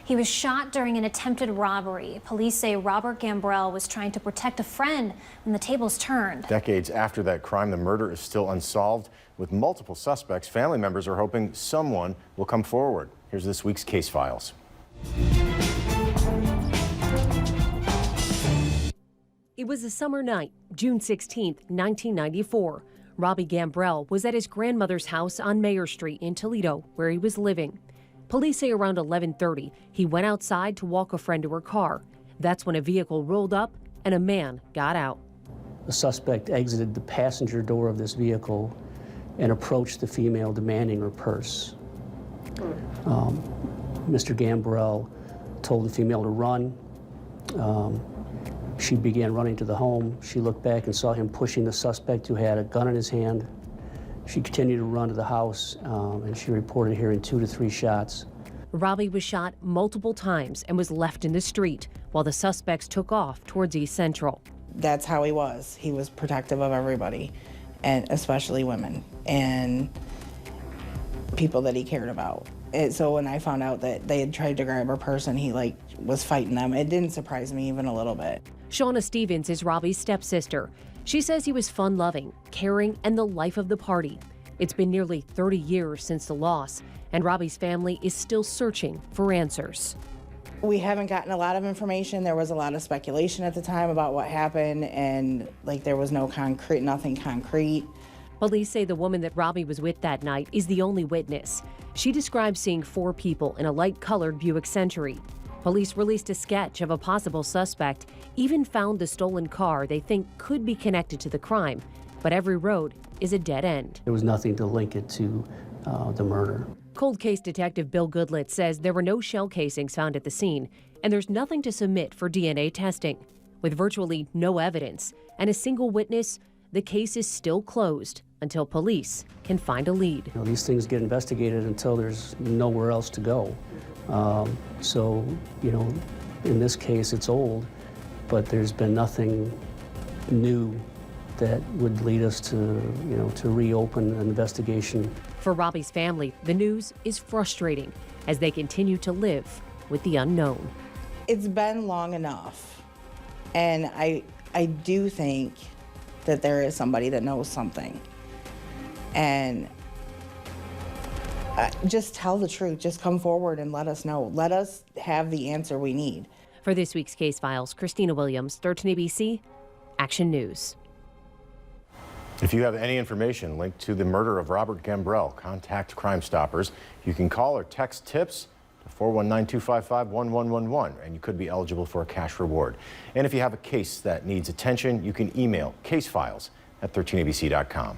He was shot during an attempted robbery. Police say Robert Gambrell was trying to protect a friend when the tables turned. Decades after that crime, the murder is still unsolved. With multiple suspects, family members are hoping someone will come forward. Here's this week's case files. It was a summer night, June 16, 1994. Robbie Gambrell was at his grandmother's house on Maher Street in Toledo, where he was living. Police say around 11:30, he went outside to walk a friend to her car. That's when a vehicle rolled up and a man got out. The suspect exited the passenger door of this vehicle and approached the female demanding her purse. Mr. Gambrell told the female to run. She began running to the home. She looked back and saw him pushing the suspect who had a gun in his hand. She continued to run to the house, and she reported hearing 2 to 3 shots. Robbie was shot multiple times and was left in the street while the suspects took off towards East Central. That's how he was. He was protective of everybody, and especially women and people that he cared about. So when I found out that they had tried to grab her purse and he was fighting them, it didn't surprise me even a little bit. Shauna Stevens is Robbie's stepsister. She says he was fun-loving, caring, and the life of the party. It's been nearly 30 years since the loss, and Robbie's family is still searching for answers. We haven't gotten a lot of information. There was a lot of speculation at the time about what happened, and there was nothing concrete. Police say the woman that Robbie was with that night is the only witness. She describes seeing 4 people in a light-colored Buick Century. Police released a sketch of a possible suspect, even found the stolen car they think could be connected to the crime. But every road is a dead end. There was nothing to link it to the murder. Cold case detective Bill Goodlett says there were no shell casings found at the scene, and there's nothing to submit for DNA testing. With virtually no evidence and a single witness, the case is still closed until police can find a lead. These things get investigated until there's nowhere else to go. In this case, it's old, but there's been nothing new that would lead us to reopen an investigation. For Robbie's family, the news is frustrating as they continue to live with the unknown. It's been long enough, and I do think that there is somebody that knows something. And just tell the truth. Just come forward and let us know. Let us have the answer we need. For this week's Case Files, Christina Williams, 13 ABC, Action News. If you have any information linked to the murder of Robert Gambrell, contact Crime Stoppers. You can call or text tips to 419-255-1111, and you could be eligible for a cash reward. And if you have a case that needs attention, you can email casefiles@13abc.com.